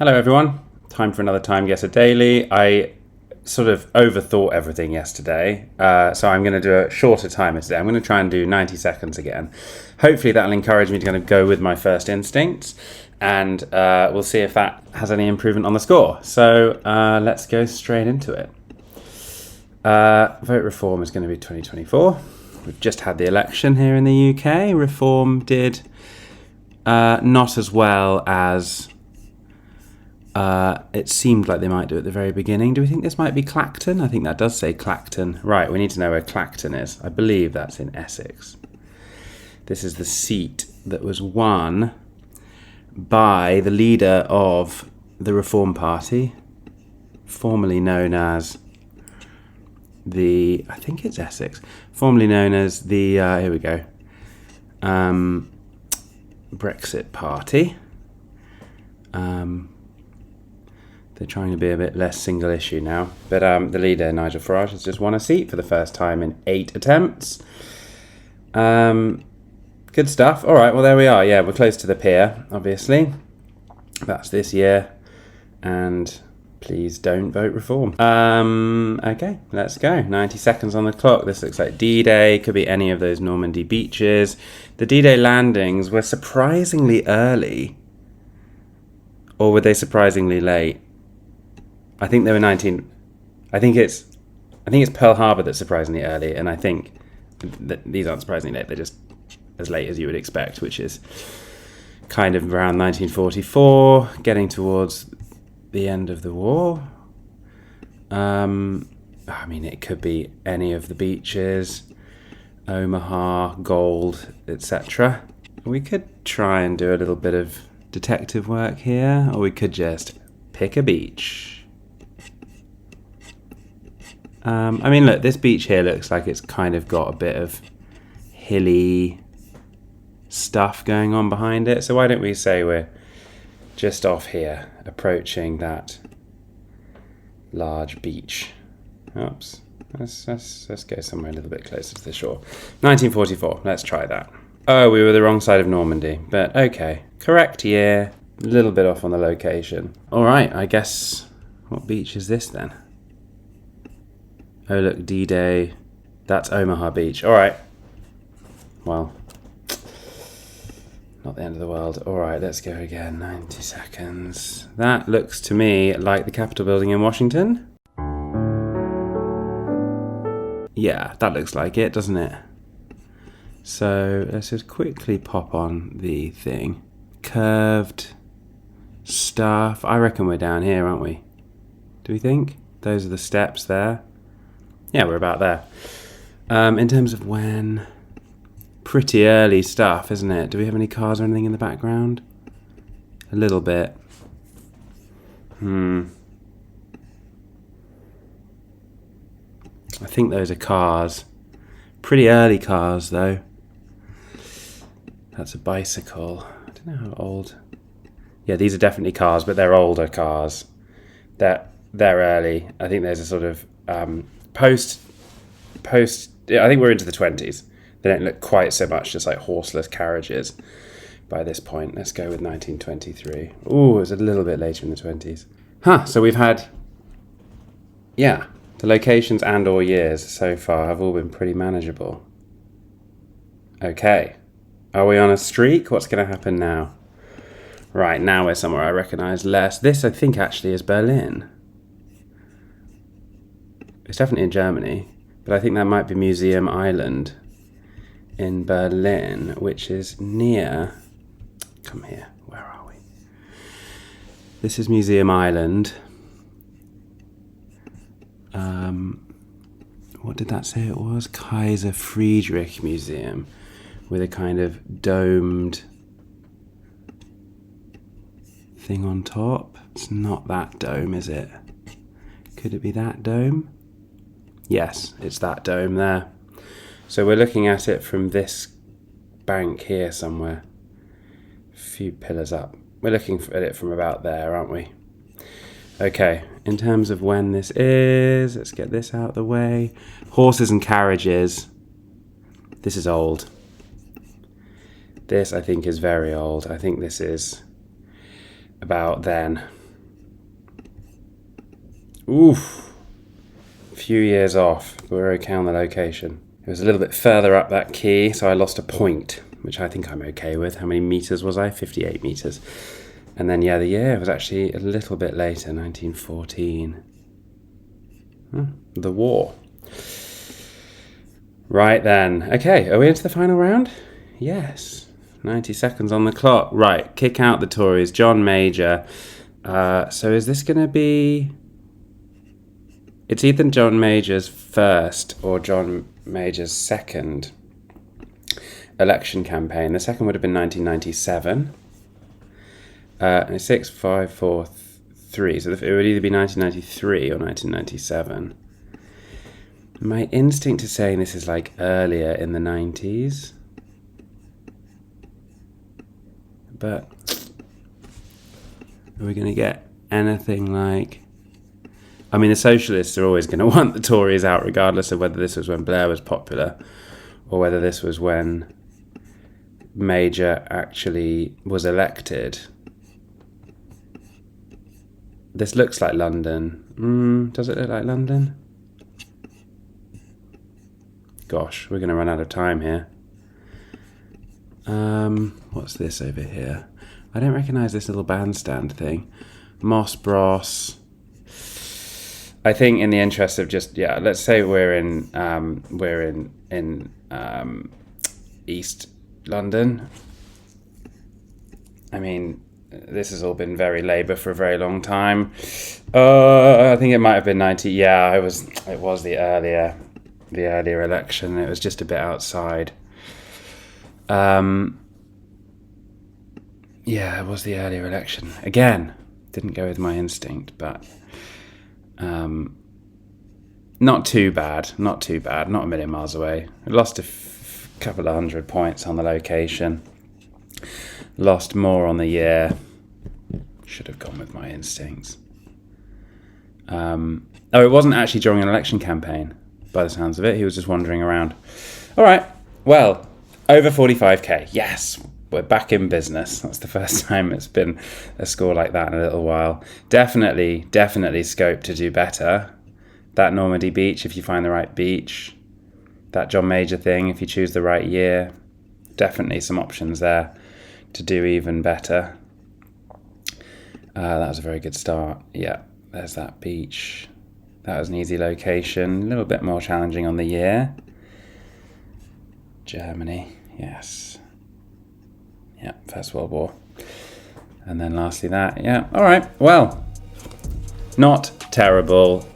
Hello everyone, time for another TimeGuessr Daily. I sort of overthought everything yesterday, so I'm going to do a shorter timer today. I'm going to try and do 90 seconds again. Hopefully that'll encourage me to kind of go with my first instincts, and we'll see if that has any improvement on the score. So let's go straight into it. Vote reform is going to be 2024. We've just had the election here in the UK. Reform did not as well as it seemed like they might do at the very beginning. Do we think this might be Clacton? I think that does say Clacton. Right, we need to know where Clacton is. I believe that's in Essex. This is the seat that was won by the leader of the Reform Party, formerly known as I think it's Essex, formerly known as the, here we go, Brexit Party. They're trying to be a bit less single issue now. But the leader, Nigel Farage, has just won a seat for the first time in 8 attempts. Good stuff. All right, well, there we are. Yeah, we're close to the pier, obviously. That's this year. And please don't vote reform. Okay, let's go. 90 seconds on the clock. This looks like D-Day. Could be any of those Normandy beaches. The D-Day landings were surprisingly early. Or were they surprisingly late? I think they were 19. I think it's Pearl Harbor that's surprisingly early, and I think that these aren't surprisingly late. They're just as late as you would expect, which is kind of around 1944, getting towards the end of the war. I mean, it could be any of the beaches, Omaha, Gold, etc. We could try and do a little bit of detective work here, or we could just pick a beach. I mean, look, this beach here looks like it's kind of got a bit of hilly stuff going on behind it. So why don't we say we're just off here, approaching that large beach. Oops. Let's go somewhere a little bit closer to the shore. 1944. Let's try that. Oh, we were the wrong side of Normandy, but okay. Correct year. A little bit off on the location. All right, I guess, what beach is this then? Oh, look, D-Day. That's Omaha Beach. All right. Well, not the end of the world. All right, let's go again. 90 seconds. That looks to me like the Capitol building in Washington. Yeah, that looks like it, doesn't it? So let's just quickly pop on the thing. Curved stuff. I reckon we're down here, aren't we? Do we think? Those are the steps there. Yeah, we're about there. In terms of when, pretty early stuff, isn't it? Do we have any cars or anything in the background? A little bit. I think those are cars. Pretty early cars, though. That's a bicycle. I don't know how old. Yeah, these are definitely cars, but they're older cars. They're early. I think there's a sort of post. I think we're into the 20s. They don't look quite so much just like horseless carriages by this point. Let's go with 1923. Ooh, it was a little bit later in the 20s. So we've had, the locations and or years so far have all been pretty manageable. Okay. Are we on a streak? What's going to happen now? Right, now we're somewhere I recognise less. This, I think, actually is Berlin. It's definitely in Germany, but I think that might be Museum Island in Berlin, which is near... Come here, where are we? This is Museum Island. What did that say it was? Kaiser Friedrich Museum, with a kind of domed thing on top. It's not that dome, is it? Could it be that dome? Yes, it's that dome there. So we're looking at it from this bank here somewhere. A few pillars up. We're looking at it from about there, aren't we? Okay, in terms of when this is, let's get this out of the way. Horses and carriages. This is old. This, I think, is very old. I think this is about then. Oof. A few years off. We're okay on the location. It was a little bit further up that key, so I lost a point, which I think I'm okay with. How many meters was I? 58 meters. And then, yeah, the year was actually a little bit later, 1914. The war. Right then. Okay, are we into the final round? Yes. 90 seconds on the clock. Right, kick out the Tories. John Major. So is this going to be... It's either John Major's first or John Major's second election campaign. The second would have been 1997. 6, 5, 4, 3. So it would either be 1993 or 1997. My instinct is saying this is like earlier in the 90s. But are we going to get anything like... I mean, the socialists are always going to want the Tories out, regardless of whether this was when Blair was popular or whether this was when Major actually was elected. This looks like London. Does it look like London? Gosh, we're going to run out of time here. What's this over here? I don't recognise this little bandstand thing. Moss Bros. I think in the interest of just, let's say we're in East London. I mean, this has all been very Labour for a very long time. I think it might have been 90. Yeah, it was the earlier election. It was just a bit outside. Yeah, it was the earlier election. Again, didn't go with my instinct, but not too bad, not a million miles away. I lost a couple of 100 points on the location. Lost more on the year. Should have gone with my instincts. It wasn't actually during an election campaign, by the sounds of it. He was just wandering around. All right, well, over 45k. Yes, we're back in business. That's the first time it's been a score like that in a little while. Definitely scope to do better. That Normandy beach, if you find the right beach. That John Major thing, if you choose the right year. Definitely some options there to do even better. That was a very good start. Yeah, there's that beach. That was an easy location. A little bit more challenging on the year. Germany, yes. Yeah, First World War. And then lastly that, yeah. All right, well, not terrible.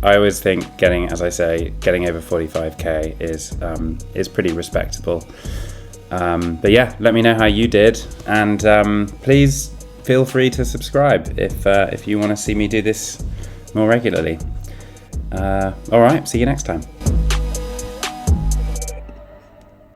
I always think getting over 45k is pretty respectable. But yeah, let me know how you did, and please feel free to subscribe if you want to see me do this more regularly. All right, see you next time.